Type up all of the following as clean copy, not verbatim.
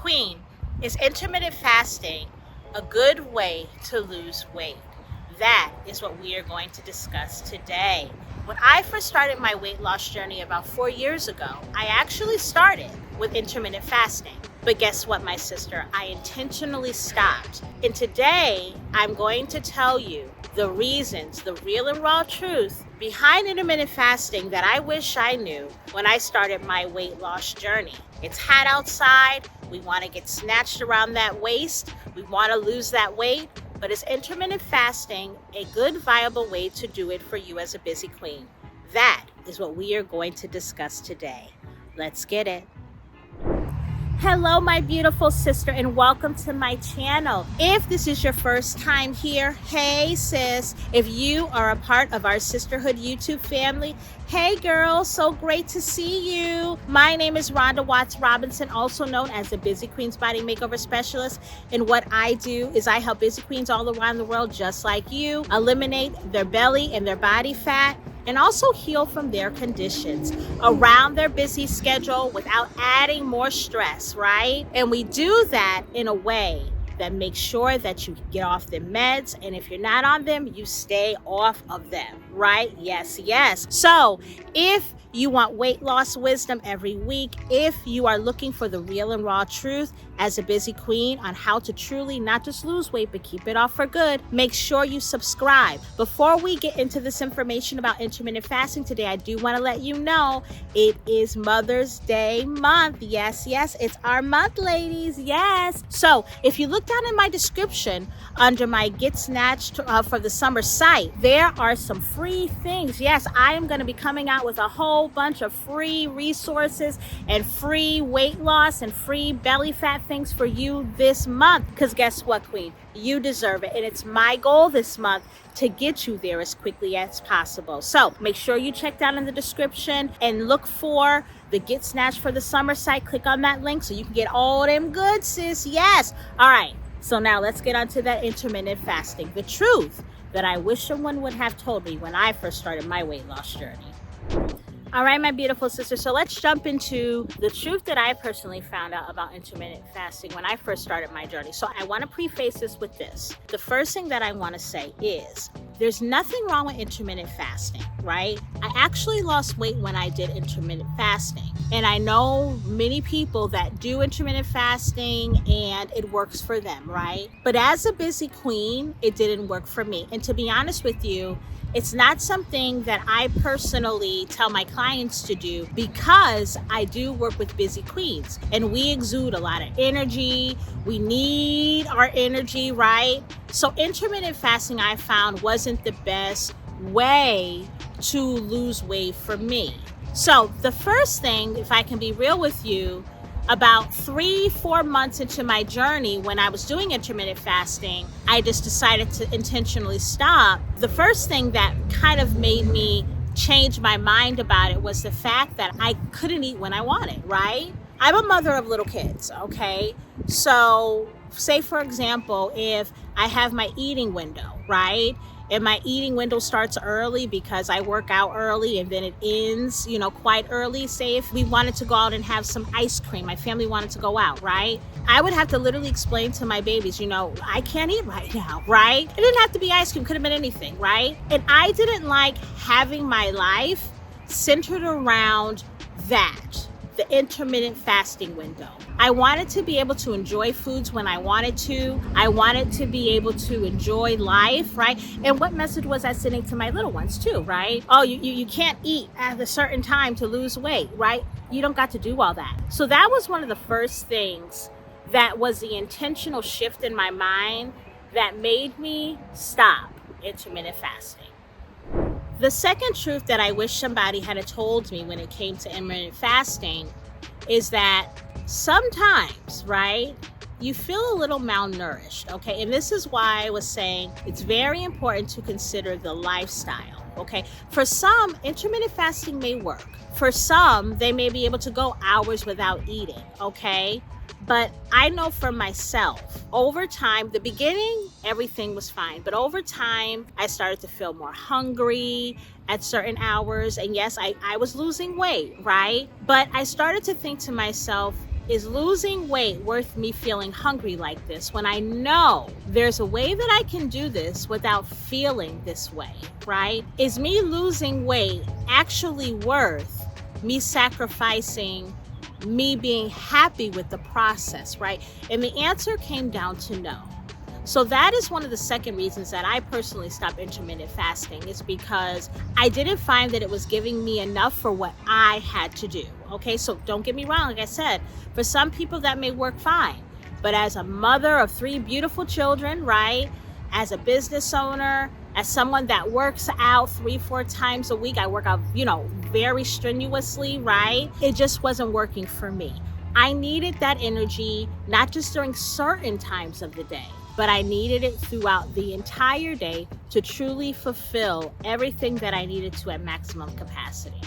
Queen, is intermittent fasting a good way to lose weight? That is what we are going to discuss today. When I first started my weight loss journey about 4 years ago, I actually started with intermittent fasting. But guess what, my sister? I intentionally stopped. And today, I'm going to tell you the reasons, the real and raw truth behind intermittent fasting that I wish I knew when I started my weight loss journey. It's hot outside. We want to get snatched around that waist. We want to lose that weight. But is intermittent fasting a good, viable way to do it for you as a busy queen? That is what we are going to discuss today. Let's get it. Hello, my beautiful sister, and welcome to my channel. If this is your first time here, hey sis. If you are a part of our sisterhood YouTube family, hey girl, so great to see you. My name is Rhonda Watts Robinson, also known as the Busy Queens Body Makeover Specialist. And what I do is I help busy queens all around the world, just like you, eliminate their belly and their body fat, and also heal from their conditions around their busy schedule without adding more stress, right? And we do that in a way that makes sure that you get off the meds, and if you're not on them, you stay off of them, right? Yes. So if you want weight loss wisdom every week, if you are looking for the real and raw truth as a busy queen on how to truly not just lose weight, but keep it off for good, make sure you subscribe. Before we get into this information about intermittent fasting today, I do want to let you know it is Mother's Day month. Yes, it's our month, ladies. Yes. So if you look down in my description under my Get Snatched for the Summer site, there are some free things. Yes, I am going to be coming out with a whole bunch of free resources and free weight loss and free belly fat things for you this month. Because guess what, queen? You deserve it. And it's my goal this month to get you there as quickly as possible. So make sure you check down in the description and look for the Get Snatched for the Summer site. Click on that link so you can get all them good, sis. Yes. All right. So now let's get on to that intermittent fasting. The truth that I wish someone would have told me when I first started my weight loss journey. All right, my beautiful sister. So let's jump into the truth that I personally found out about intermittent fasting when I first started my journey. So I want to preface this with this. The first thing that I want to say is there's nothing wrong with intermittent fasting, right? I actually lost weight when I did intermittent fasting. And I know many people that do intermittent fasting and it works for them, right? But as a busy queen, it didn't work for me. And to be honest with you, it's not something that I personally tell my clients to do because I do work with busy queens and we exude a lot of energy. We need our energy, right? So intermittent fasting I found wasn't the best way to lose weight for me. So the first thing, if I can be real with you, about 3-4 months into my journey when I was doing intermittent fasting, I just decided to intentionally stop. The first thing that kind of made me change my mind about it was the fact that I couldn't eat when I wanted, right? I'm a mother of little kids, okay? So say, for example, if I have my eating window, right? And my eating window starts early because I work out early and then it ends, quite early. Say if we wanted to go out and have some ice cream, my family wanted to go out, right? I would have to literally explain to my babies, I can't eat right now, right? It didn't have to be ice cream, could have been anything, right? And I didn't like having my life centered around that, the intermittent fasting window. I wanted to be able to enjoy foods when I wanted to. I wanted to be able to enjoy life, right? And what message was I sending to my little ones too, right? Oh, you can't eat at a certain time to lose weight, right? You don't got to do all that. So that was one of the first things that was the intentional shift in my mind that made me stop intermittent fasting. The second truth that I wish somebody had told me when it came to intermittent fasting is that sometimes, right, you feel a little malnourished, okay? And this is why I was saying it's very important to consider the lifestyle, okay? For some, intermittent fasting may work. For some, they may be able to go hours without eating, okay? But I know for myself, over time, the beginning, everything was fine. But over time, I started to feel more hungry at certain hours. And yes, I was losing weight, right? But I started to think to myself, is losing weight worth me feeling hungry like this when I know there's a way that I can do this without feeling this way, right? Is me losing weight actually worth me sacrificing me being happy with the process, right? And the answer came down to no. So that is one of the second reasons that I personally stopped intermittent fasting, is because I didn't find that it was giving me enough for what I had to do. Okay, so don't get me wrong. Like I said, for some people that may work fine. But as a mother of 3 beautiful children, right? As a business owner, as someone that works out 3-4 times a week, I work out, very strenuously, right? It just wasn't working for me. I needed that energy, not just during certain times of the day, but I needed it throughout the entire day to truly fulfill everything that I needed to at maximum capacity.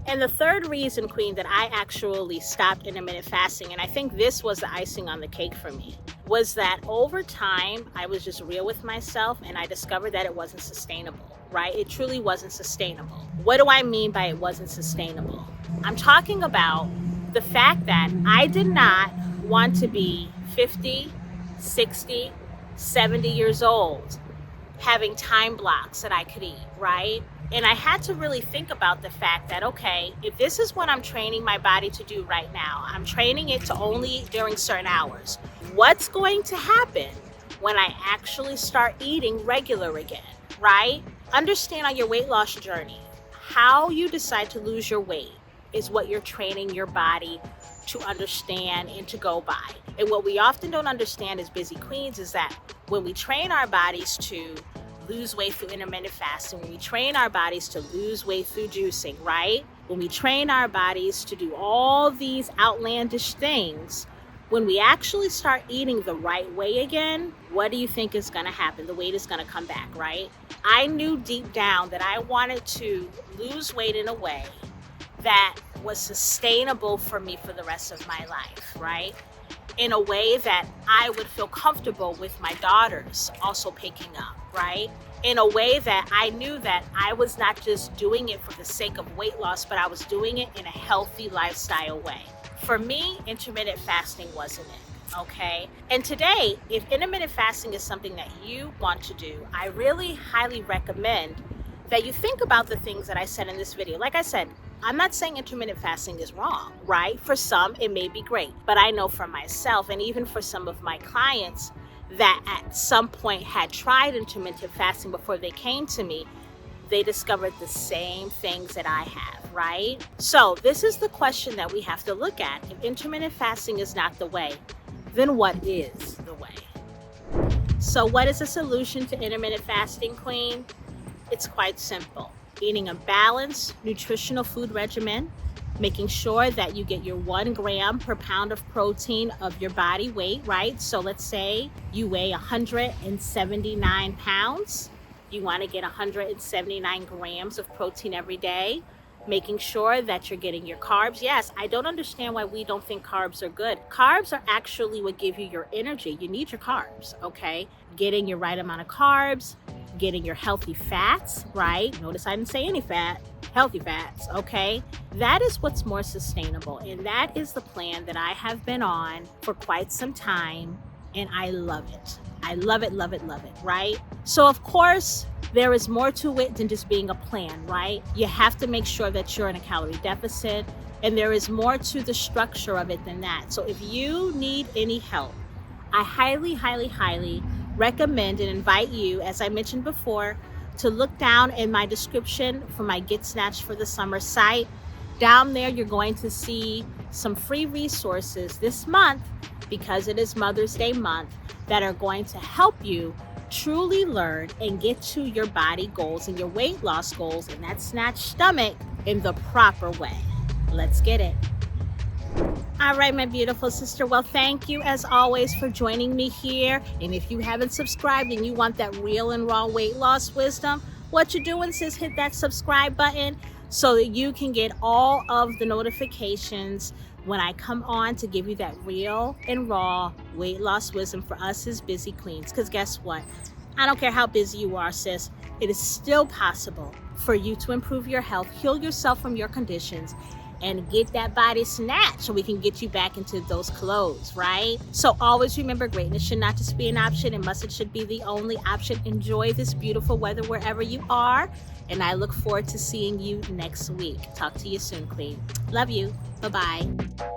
And the third reason, Queen, that I actually stopped intermittent fasting, and I think this was the icing on the cake for me, was that over time, I was just real with myself and I discovered that it wasn't sustainable, right? It truly wasn't sustainable. What do I mean by it wasn't sustainable? I'm talking about the fact that I did not want to be 50, 60, 70 years old having time blocks that I could eat, right? And I had to really think about the fact that, okay, if this is what I'm training my body to do right now, I'm training it to only eat during certain hours. What's going to happen when I actually start eating regular again, right? Understand on your weight loss journey, how you decide to lose your weight is what you're training your body to understand and to go by. And what we often don't understand as busy queens is that when we train our bodies to lose weight through intermittent fasting, when we train our bodies to lose weight through juicing, right? When we train our bodies to do all these outlandish things, when we actually start eating the right way again, what do you think is going to happen? The weight is going to come back, right? I knew deep down that I wanted to lose weight in a way that was sustainable for me for the rest of my life, right? In a way that I would feel comfortable with my daughters also picking up, right? In a way that I knew that I was not just doing it for the sake of weight loss, but I was doing it in a healthy lifestyle way. For me, intermittent fasting wasn't it, okay? And today, if intermittent fasting is something that you want to do, I really highly recommend that you think about the things that I said in this video. Like I said, I'm not saying intermittent fasting is wrong, right? For some, it may be great, but I know for myself and even for some of my clients that at some point had tried intermittent fasting before they came to me, they discovered the same things that I have, right? So this is the question that we have to look at. If intermittent fasting is not the way, then what is the way? So what is the solution to intermittent fasting, Queen? It's quite simple. Eating a balanced nutritional food regimen, making sure that you get your 1 gram per pound of protein of your body weight, right? So let's say you weigh 179 pounds. You want to get 179 grams of protein every day, making sure that you're getting your carbs. Yes, I don't understand why we don't think carbs are good. Carbs are actually what give you your energy. You need your carbs, okay? Getting your right amount of carbs, getting your healthy fats, right? Notice I didn't say any fat, healthy fats, okay? That is what's more sustainable. And that is the plan that I have been on for quite some time. And I love it. I love it, love it, love it, right? So of course, there is more to it than just being a plan, right? You have to make sure that you're in a calorie deficit, and there is more to the structure of it than that. So if you need any help, I highly, highly, highly recommend and invite you, as I mentioned before, to look down in my description for my Get Snatched for the Summer site. Down there, you're going to see some free resources this month, because it is Mother's Day month, that are going to help you truly learn and get to your body goals and your weight loss goals and that snatched stomach in the proper way. Let's get it. All right, my beautiful sister. Well, thank you as always for joining me here. And if you haven't subscribed and you want that real and raw weight loss wisdom, what you're doing, sis, hit that subscribe button so that you can get all of the notifications when I come on to give you that real and raw weight loss wisdom for us as busy queens. Because guess what? I don't care how busy you are, sis. It is still possible for you to improve your health, heal yourself from your conditions, and get that body snatched so we can get you back into those clothes, right? So always remember, greatness should not just be an option, and mustard should be the only option. Enjoy this beautiful weather wherever you are, and I look forward to seeing you next week. Talk to you soon, Queen. Love you. Bye-bye.